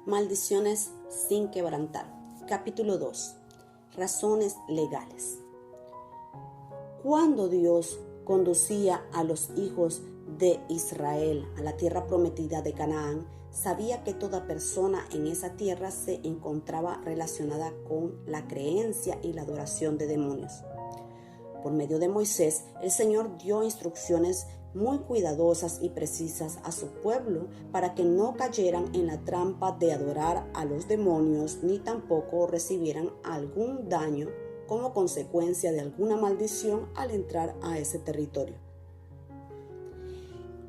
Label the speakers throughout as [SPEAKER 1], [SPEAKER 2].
[SPEAKER 1] Maldiciones sin quebrantar. Capítulo 2. Razones legales. Cuando Dios conducía a los hijos de Israel a la tierra prometida de Canaán, sabía que toda persona en esa tierra se encontraba relacionada con la creencia y la adoración de demonios. Por medio de Moisés, el Señor dio instrucciones muy cuidadosas y precisas a su pueblo para que no cayeran en la trampa de adorar a los demonios ni tampoco recibieran algún daño como consecuencia de alguna maldición al entrar a ese territorio.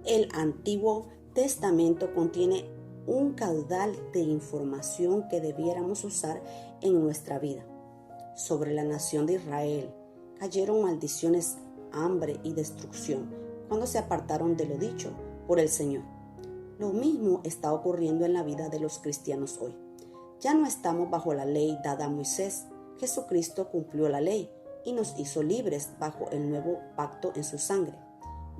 [SPEAKER 1] El Antiguo Testamento contiene un caudal de información que debiéramos usar en nuestra vida. Sobre la nación de Israel cayeron maldiciones, hambre y destrucción cuando se apartaron de lo dicho por el Señor. Lo mismo está ocurriendo en la vida de los cristianos hoy. Ya no estamos bajo la ley dada a Moisés. Jesucristo cumplió la ley y nos hizo libres bajo el nuevo pacto en su sangre.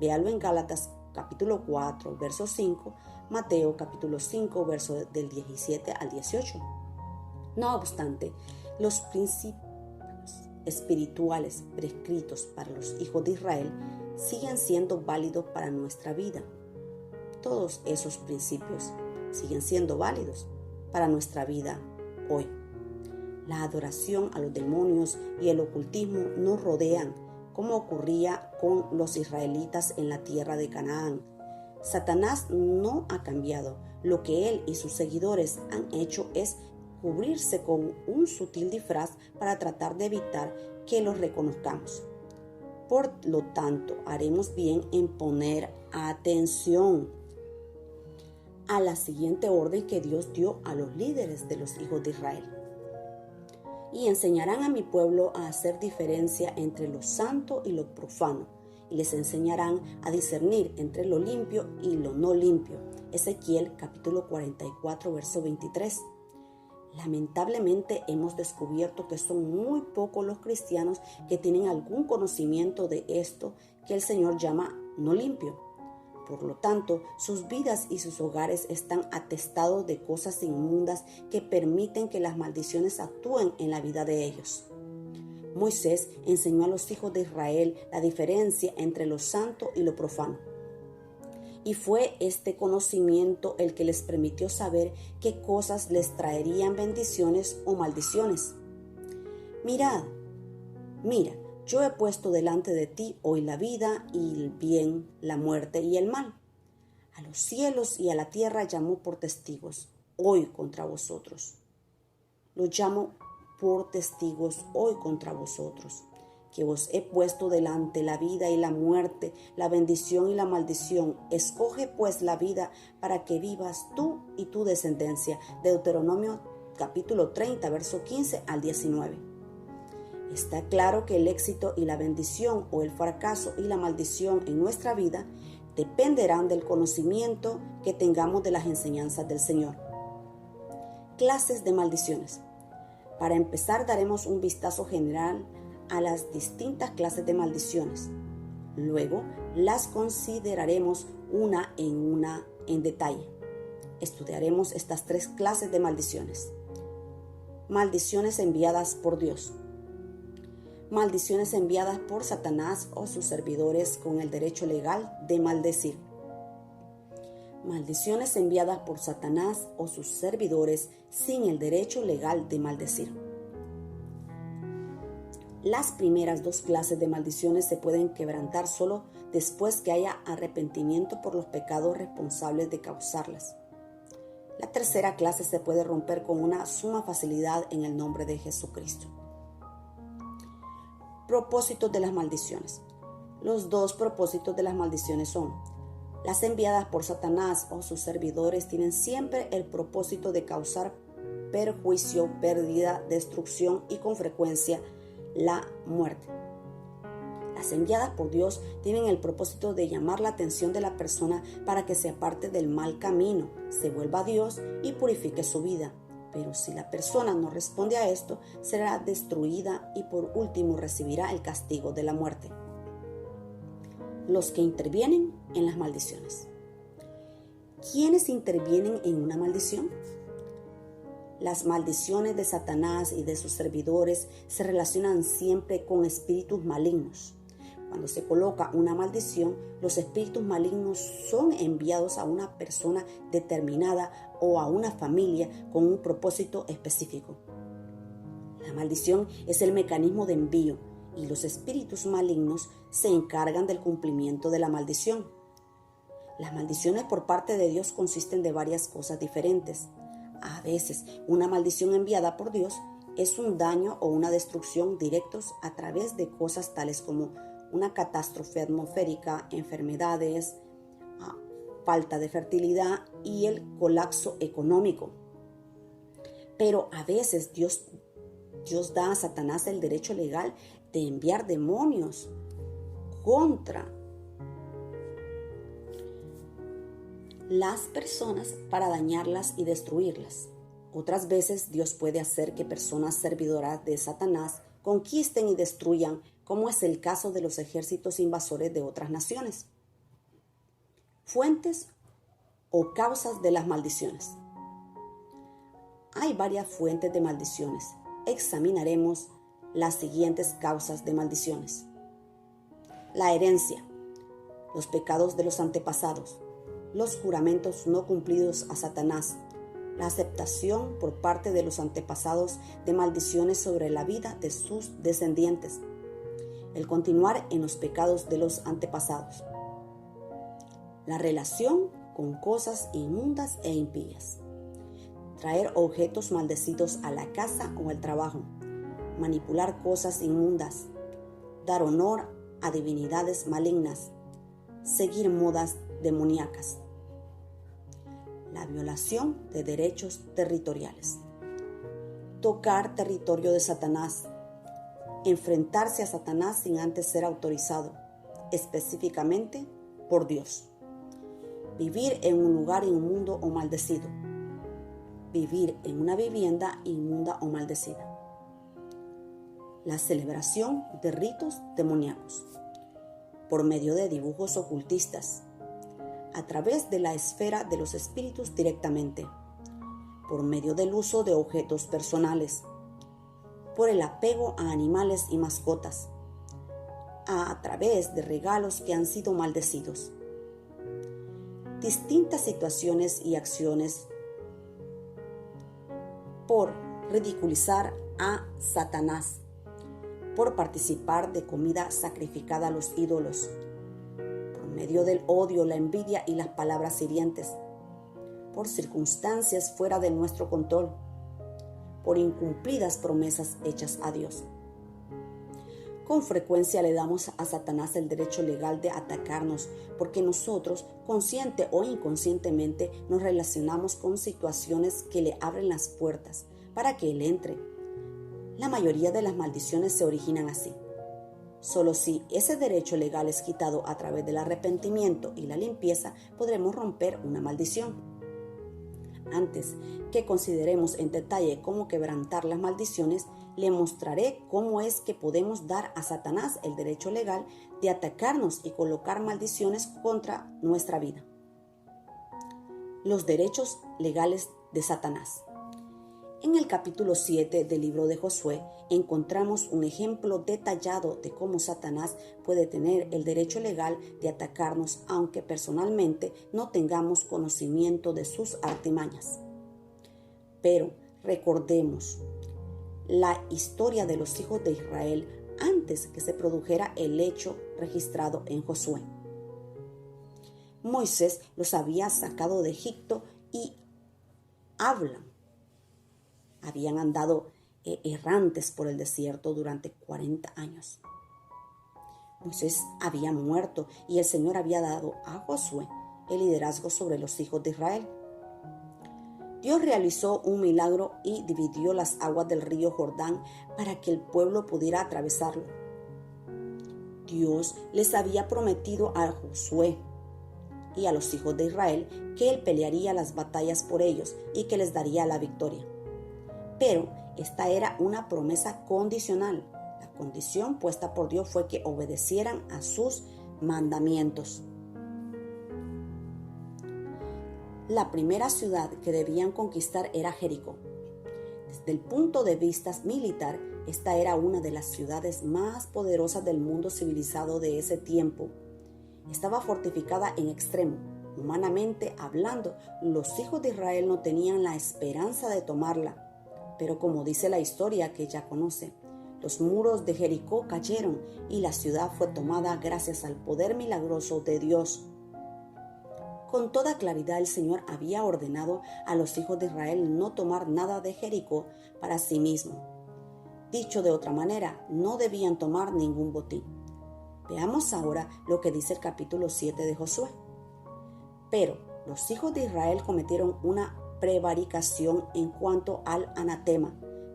[SPEAKER 1] Véalo en Gálatas capítulo 4, verso 5, Mateo capítulo 5, verso del 17 al 18. No obstante, los principios espirituales prescritos para los hijos de Israel siguen siendo válidos para nuestra vida. Todos esos principios siguen siendo válidos para nuestra vida hoy. La adoración a los demonios y el ocultismo nos rodean, como ocurría con los israelitas en la tierra de Canaán. Satanás no ha cambiado. Lo que él y sus seguidores han hecho es cubrirse con un sutil disfraz para tratar de evitar que los reconozcamos. Por lo tanto, haremos bien en poner atención a la siguiente orden que Dios dio a los líderes de los hijos de Israel. Y enseñarán a mi pueblo a hacer diferencia entre lo santo y lo profano, y les enseñarán a discernir entre lo limpio y lo no limpio. Ezequiel capítulo 44, verso 23. Lamentablemente hemos descubierto que son muy pocos los cristianos que tienen algún conocimiento de esto que el Señor llama no limpio. Por lo tanto, sus vidas y sus hogares están atestados de cosas inmundas que permiten que las maldiciones actúen en la vida de ellos. Moisés enseñó a los hijos de Israel la diferencia entre lo santo y lo profano. Y fue este conocimiento el que les permitió saber qué cosas les traerían bendiciones o maldiciones. Mira, yo he puesto delante de ti hoy la vida y el bien, la muerte y el mal. A los cielos y a la tierra llamó por testigos hoy contra vosotros. Los llamo por testigos hoy contra vosotros, que os he puesto delante la vida y la muerte, la bendición y la maldición. Escoge pues la vida para que vivas tú y tu descendencia. Deuteronomio capítulo 30, verso 15 al 19. Está claro que el éxito y la bendición o el fracaso y la maldición en nuestra vida dependerán del conocimiento que tengamos de las enseñanzas del Señor. Clases de maldiciones. Para empezar, daremos un vistazo general a las distintas clases de maldiciones. Luego, las consideraremos una en detalle. Estudiaremos estas tres clases de maldiciones. Maldiciones enviadas por Dios. Maldiciones enviadas por Satanás o sus servidores con el derecho legal de maldecir. Maldiciones enviadas por Satanás o sus servidores sin el derecho legal de maldecir. Las primeras dos clases de maldiciones se pueden quebrantar solo después que haya arrepentimiento por los pecados responsables de causarlas. La tercera clase se puede romper con una suma facilidad en el nombre de Jesucristo. Propósitos de las maldiciones. Los dos propósitos de las maldiciones son: las enviadas por Satanás o sus servidores tienen siempre el propósito de causar perjuicio, pérdida, destrucción y con frecuencia la muerte. Las enviadas por Dios tienen el propósito de llamar la atención de la persona para que se aparte del mal camino, se vuelva a Dios y purifique su vida. Pero si la persona no responde a esto, será destruida y por último recibirá el castigo de la muerte. los que intervienen en las maldiciones. ¿Quiénes intervienen en una maldición? Las maldiciones de Satanás y de sus servidores se relacionan siempre con espíritus malignos. Cuando se coloca una maldición, los espíritus malignos son enviados a una persona determinada o a una familia con un propósito específico. La maldición es el mecanismo de envío y los espíritus malignos se encargan del cumplimiento de la maldición. Las maldiciones por parte de Dios consisten de varias cosas diferentes. A veces, una maldición enviada por Dios es un daño o una destrucción directos a través de cosas tales como una catástrofe atmosférica, enfermedades, falta de fertilidad y el colapso económico. Pero a veces Dios da a Satanás el derecho legal de enviar demonios contra las personas para dañarlas y destruirlas. Otras veces Dios puede hacer que personas servidoras de Satanás conquisten y destruyan, como es el caso de los ejércitos invasores de otras naciones. Fuentes o causas de las maldiciones. Hay varias fuentes de maldiciones. Examinaremos las siguientes causas de maldiciones. La herencia, los pecados de los antepasados, los juramentos no cumplidos a Satanás, la aceptación por parte de los antepasados de maldiciones sobre la vida de sus descendientes, el continuar en los pecados de los antepasados, la relación con cosas inmundas e impías, traer objetos maldecidos a la casa o al trabajo, manipular cosas inmundas, dar honor a divinidades malignas, seguir modas demoníacas, la violación de derechos territoriales, tocar territorio de Satanás, enfrentarse a Satanás sin antes ser autorizado, específicamente por Dios, vivir en un lugar inmundo o maldecido, vivir en una vivienda inmunda o maldecida, la celebración de ritos demoníacos, por medio de dibujos ocultistas, a través de la esfera de los espíritus directamente, por medio del uso de objetos personales, por el apego a animales y mascotas, a través de regalos que han sido maldecidos. Distintas situaciones y acciones por ridiculizar a Satanás, por participar de comida sacrificada a los ídolos, por medio del odio, la envidia y las palabras hirientes, por circunstancias fuera de nuestro control, por incumplidas promesas hechas a Dios. Con frecuencia le damos a Satanás el derecho legal de atacarnos porque nosotros, consciente o inconscientemente, nos relacionamos con situaciones que le abren las puertas para que él entre. La mayoría de las maldiciones se originan así. Solo si ese derecho legal es quitado a través del arrepentimiento y la limpieza, podremos romper una maldición. Antes que consideremos en detalle cómo quebrantar las maldiciones, le mostraré cómo es que podemos dar a Satanás el derecho legal de atacarnos y colocar maldiciones contra nuestra vida. Los derechos legales de Satanás. En el capítulo 7 del libro de Josué encontramos un ejemplo detallado de cómo Satanás puede tener el derecho legal de atacarnos aunque personalmente no tengamos conocimiento de sus artimañas. Pero recordemos la historia de los hijos de Israel antes que se produjera el hecho registrado en Josué. Moisés los había sacado de Egipto y habían andado errantes por el desierto durante 40 años. Moisés había muerto y el Señor había dado a Josué el liderazgo sobre los hijos de Israel. Dios realizó un milagro y dividió las aguas del río Jordán para que el pueblo pudiera atravesarlo. Dios les había prometido a Josué y a los hijos de Israel que él pelearía las batallas por ellos y que les daría la victoria. Pero esta era una promesa condicional. La condición puesta por Dios fue que obedecieran a sus mandamientos. La primera ciudad que debían conquistar era Jericó. Desde el punto de vista militar, esta era una de las ciudades más poderosas del mundo civilizado de ese tiempo. Estaba fortificada en extremo. Humanamente hablando, los hijos de Israel no tenían la esperanza de tomarla. Pero como dice la historia que ya conoce, los muros de Jericó cayeron y la ciudad fue tomada gracias al poder milagroso de Dios. Con toda claridad el Señor había ordenado a los hijos de Israel no tomar nada de Jericó para sí mismo. Dicho de otra manera, no debían tomar ningún botín. Veamos ahora lo que dice el capítulo 7 de Josué. Pero los hijos de Israel cometieron una prevaricación en cuanto al anatema,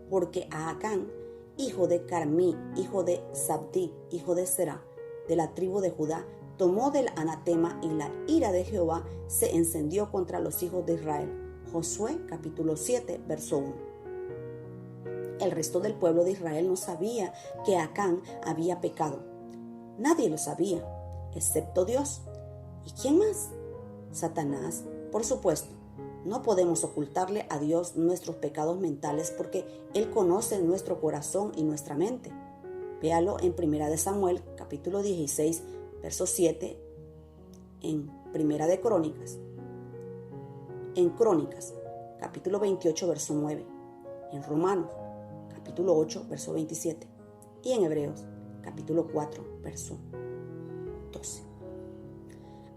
[SPEAKER 1] porque a Acán, hijo de Carmí, hijo de Zabdí, hijo de Será, de la tribu de Judá, tomó del anatema y la ira de Jehová se encendió contra los hijos de Israel. Josué capítulo 7, verso 1. El resto del pueblo de Israel no sabía que Acán había pecado. Nadie lo sabía, excepto Dios. ¿Y quién más? Satanás, por supuesto. No podemos ocultarle a Dios nuestros pecados mentales porque Él conoce nuestro corazón y nuestra mente. Véalo en 1 Samuel, capítulo 16, verso 7, en 1 de Crónicas, en Crónicas, capítulo 28, verso 9, en Romanos, capítulo 8, verso 27, y en Hebreos, capítulo 4, verso 12.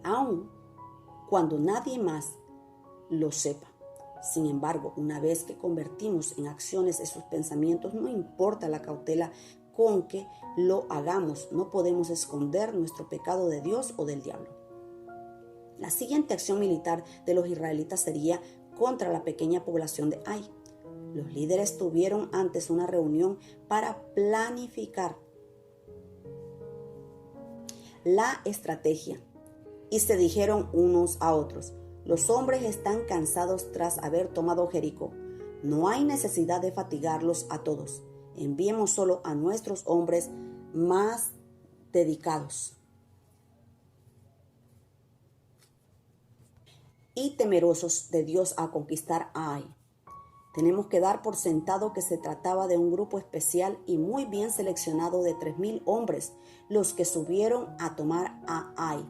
[SPEAKER 1] Aun cuando nadie más lo sepa. Sin embargo, una vez que convertimos en acciones esos pensamientos, no importa la cautela con que lo hagamos, no podemos esconder nuestro pecado de Dios o del diablo. La siguiente acción militar de los israelitas sería contra la pequeña población de Ai. Los líderes tuvieron antes una reunión para planificar la estrategia y se dijeron unos a otros: los hombres están cansados tras haber tomado Jericó. No hay necesidad de fatigarlos a todos. Enviemos solo a nuestros hombres más dedicados y temerosos de Dios a conquistar a Ai. Tenemos que dar por sentado que se trataba de un grupo especial y muy bien seleccionado de 3,000 hombres, los que subieron a tomar a Ai.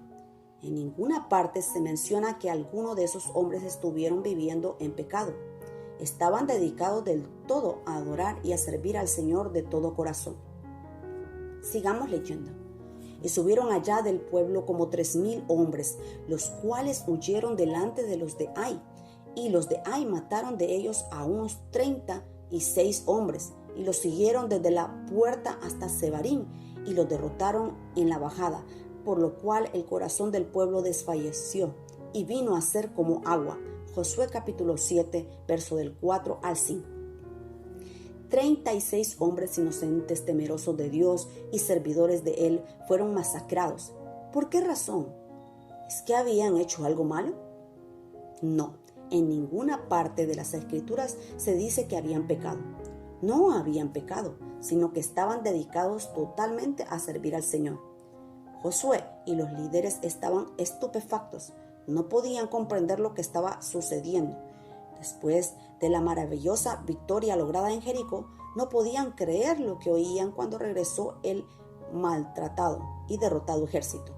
[SPEAKER 1] En ninguna parte se menciona que alguno de esos hombres estuvieron viviendo en pecado. Estaban dedicados del todo a adorar y a servir al Señor de todo corazón. Sigamos leyendo. Y subieron allá del pueblo como 3,000 hombres, los cuales huyeron delante de los de Ai. Y los de Ai mataron de ellos a unos 36 hombres, y los siguieron desde la puerta hasta Sebarim, y los derrotaron en la bajada, por lo cual el corazón del pueblo desfalleció, y vino a ser como agua. Josué capítulo 7, verso del 4 al 5. 36 hombres inocentes, temerosos de Dios y servidores de Él, fueron masacrados. ¿Por qué razón? ¿Es que habían hecho algo malo? No, en ninguna parte de las Escrituras se dice que habían pecado. No habían pecado, sino que estaban dedicados totalmente a servir al Señor. Josué y los líderes estaban estupefactos. No podían comprender lo que estaba sucediendo. Después de la maravillosa victoria lograda en Jericó, no podían creer lo que oían cuando regresó el maltratado y derrotado ejército.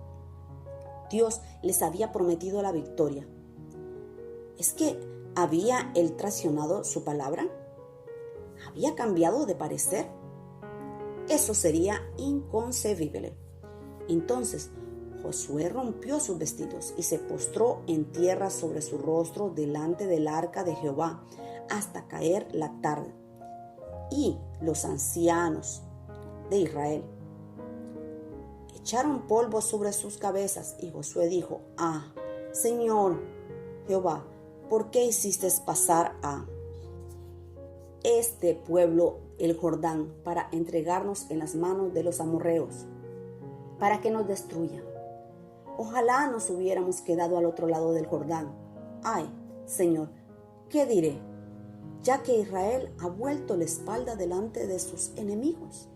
[SPEAKER 1] Dios les había prometido la victoria. ¿Es que había él traicionado su palabra? ¿Había cambiado de parecer? Eso sería inconcebible. Entonces Josué rompió sus vestidos y se postró en tierra sobre su rostro delante del arca de Jehová hasta caer la tarde. Y los ancianos de Israel echaron polvo sobre sus cabezas, y Josué dijo: Ah, Señor Jehová, ¿por qué hiciste pasar a este pueblo el Jordán para entregarnos en las manos de los amorreos, para que nos destruyan? Ojalá nos hubiéramos quedado al otro lado del Jordán. Ay, Señor, ¿qué diré? Ya que Israel ha vuelto la espalda delante de sus enemigos.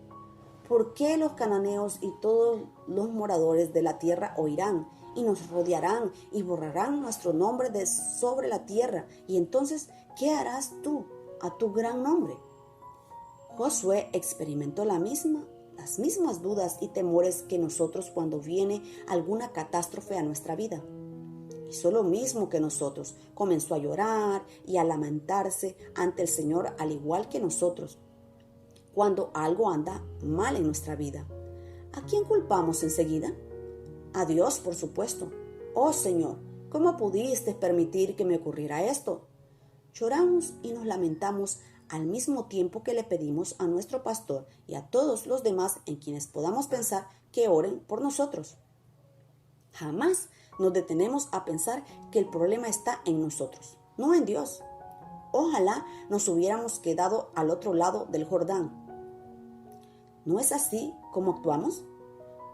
[SPEAKER 1] ¿Por qué los cananeos y todos los moradores de la tierra oirán y nos rodearán y borrarán nuestro nombre de sobre la tierra? Y entonces, ¿qué harás tú a tu gran nombre? Josué experimentó las mismas dudas y temores que nosotros cuando viene alguna catástrofe a nuestra vida. Hizo lo mismo que nosotros, comenzó a llorar y a lamentarse ante el Señor al igual que nosotros. Cuando algo anda mal en nuestra vida, ¿a quién culpamos enseguida? A Dios, por supuesto. Oh Señor, ¿cómo pudiste permitir que me ocurriera esto? Lloramos y nos lamentamos al mismo tiempo que le pedimos a nuestro pastor y a todos los demás en quienes podamos pensar que oren por nosotros. Jamás nos detenemos a pensar que el problema está en nosotros, no en Dios. Ojalá nos hubiéramos quedado al otro lado del Jordán. ¿No es así como actuamos?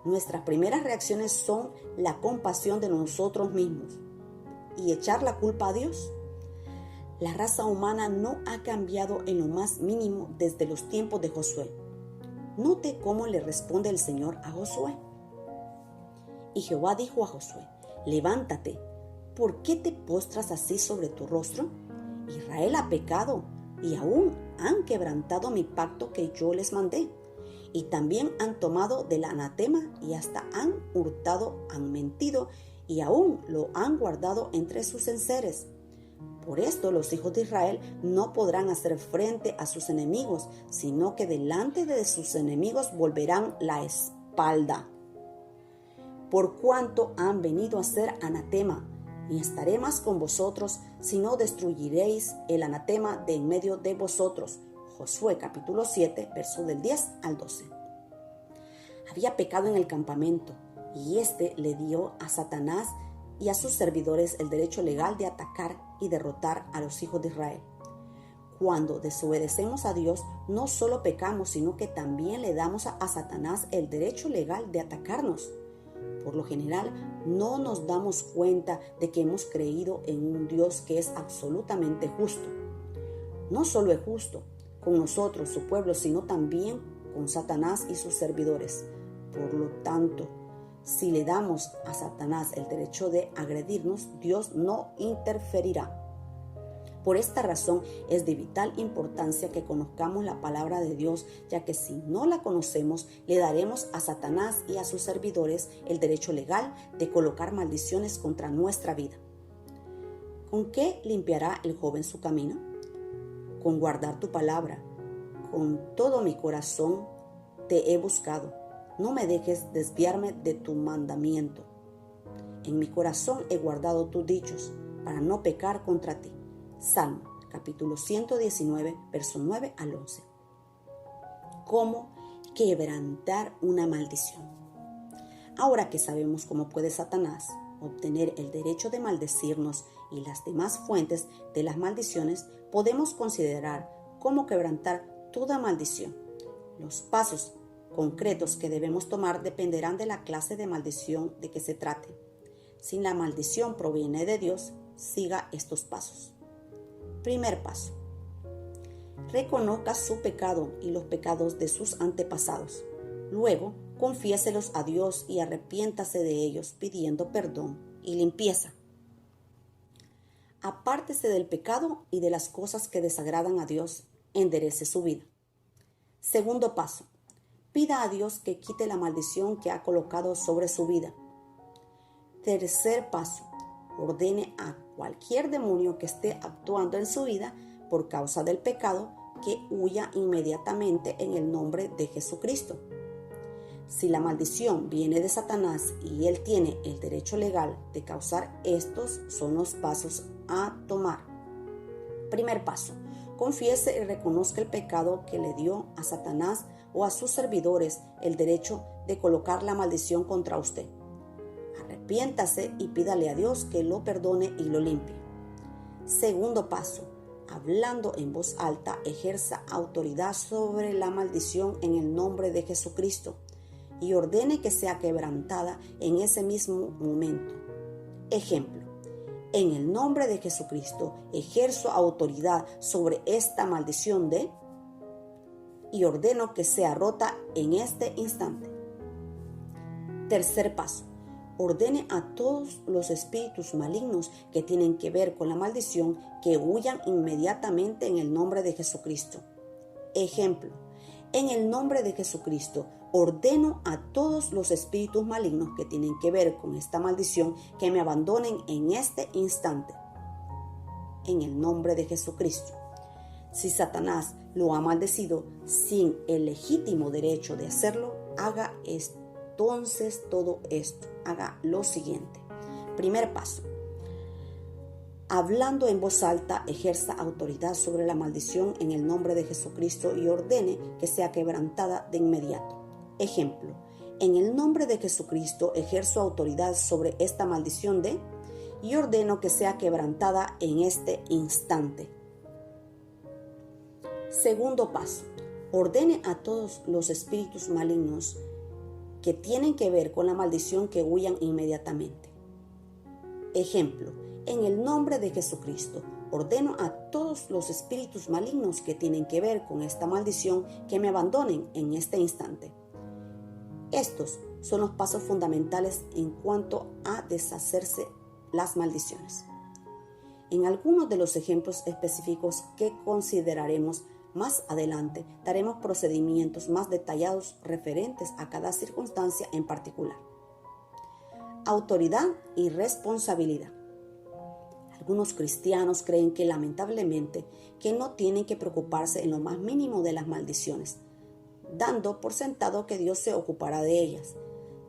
[SPEAKER 1] Nuestras primeras reacciones son la compasión de nosotros mismos y echar la culpa a Dios. La raza humana no ha cambiado en lo más mínimo desde los tiempos de Josué. Note cómo le responde el Señor a Josué. Y Jehová dijo a Josué: levántate, ¿por qué te postras así sobre tu rostro? Israel ha pecado y aún han quebrantado mi pacto que yo les mandé. Y también han tomado del anatema y hasta han hurtado, han mentido y aún lo han guardado entre sus enseres. Por esto los hijos de Israel no podrán hacer frente a sus enemigos, sino que delante de sus enemigos volverán la espalda. Por cuanto han venido a ser anatema, ni estaré más con vosotros, sino destruiréis el anatema de en medio de vosotros. Josué capítulo 7, versos del 10 al 12. Había pecado en el campamento, y éste le dio a Satanás y a sus servidores el derecho legal de atacar y derrotar a los hijos de Israel. Cuando desobedecemos a Dios, no solo pecamos, sino que también le damos a Satanás el derecho legal de atacarnos. Por lo general, no nos damos cuenta de que hemos creído en un Dios que es absolutamente justo. No solo es justo con nosotros, su pueblo, sino también con Satanás y sus servidores. Por lo tanto, si le damos a Satanás el derecho de agredirnos, Dios no interferirá. Por esta razón es de vital importancia que conozcamos la palabra de Dios, ya que si no la conocemos, le daremos a Satanás y a sus servidores el derecho legal de colocar maldiciones contra nuestra vida. ¿Con qué limpiará el joven su camino? Con guardar tu palabra. Con todo mi corazón te he buscado. No me dejes desviarme de tu mandamiento. En mi corazón he guardado tus dichos para no pecar contra ti. Salmo, capítulo 119, verso 9 al 11. ¿Cómo quebrantar una maldición? Ahora que sabemos cómo puede Satanás obtener el derecho de maldecirnos y las demás fuentes de las maldiciones, podemos considerar cómo quebrantar toda maldición. Los pasos concretos que debemos tomar dependerán de la clase de maldición de que se trate. Si la maldición proviene de Dios, siga estos pasos. Primer paso: reconozca su pecado y los pecados de sus antepasados. Luego, confiéselos a Dios y arrepiéntase de ellos pidiendo perdón y limpieza. Apártese del pecado y de las cosas que desagradan a Dios, enderece su vida. Segundo paso: pida a Dios que quite la maldición que ha colocado sobre su vida. Tercer paso: ordene a cualquier demonio que esté actuando en su vida por causa del pecado que huya inmediatamente en el nombre de Jesucristo. Si la maldición viene de Satanás y él tiene el derecho legal de causar, estos son los pasos a tomar. Primer paso: confiese y reconozca el pecado que le dio a Satanás o a sus servidores el derecho de colocar la maldición contra usted. Arrepiéntase y pídale a Dios que lo perdone y lo limpie. Segundo paso: hablando en voz alta, ejerza autoridad sobre la maldición en el nombre de Jesucristo y ordene que sea quebrantada en ese mismo momento. Ejemplo: en el nombre de Jesucristo ejerzo autoridad sobre esta maldición de... y ordeno que sea rota en este instante. Tercer paso. Ordene a todos los espíritus malignos que tienen que ver con la maldición que huyan inmediatamente en el nombre de Jesucristo. Ejemplo, en el nombre de Jesucristo, ordeno a todos los espíritus malignos que tienen que ver con esta maldición que me abandonen en este instante. En el nombre de Jesucristo. Si Satanás lo ha maldecido sin el legítimo derecho de hacerlo, haga entonces todo esto. Haga lo siguiente. Primer paso. Hablando en voz alta, ejerza autoridad sobre la maldición en el nombre de Jesucristo y ordene que sea quebrantada de inmediato. Ejemplo, en el nombre de Jesucristo ejerzo autoridad sobre esta maldición y ordeno que sea quebrantada en este instante. Segundo paso, ordene a todos los espíritus malignos que tienen que ver con la maldición que huyan inmediatamente. Ejemplo, en el nombre de Jesucristo, ordeno a todos los espíritus malignos que tienen que ver con esta maldición que me abandonen en este instante. Estos son los pasos fundamentales en cuanto a deshacerse las maldiciones. En algunos de los ejemplos específicos que consideraremos más adelante, daremos procedimientos más detallados referentes a cada circunstancia en particular. Autoridad y responsabilidad. Algunos cristianos creen que lamentablemente que no tienen que preocuparse en lo más mínimo de las maldiciones, dando por sentado que Dios se ocupará de ellas.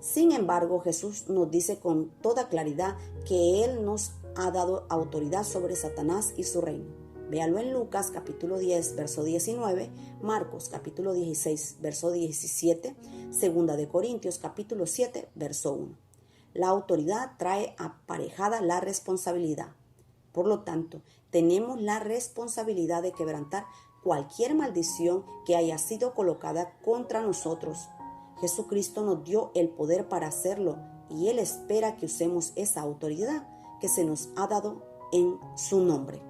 [SPEAKER 1] Sin embargo, Jesús nos dice con toda claridad que Él nos ha dado autoridad sobre Satanás y su reino. Véalo en Lucas capítulo 10, verso 19, Marcos capítulo 16, verso 17, Segunda de Corintios capítulo 7, verso 1. La autoridad trae aparejada la responsabilidad. Por lo tanto, tenemos la responsabilidad de quebrantar cualquier maldición que haya sido colocada contra nosotros. Jesucristo nos dio el poder para hacerlo y Él espera que usemos esa autoridad que se nos ha dado en su nombre.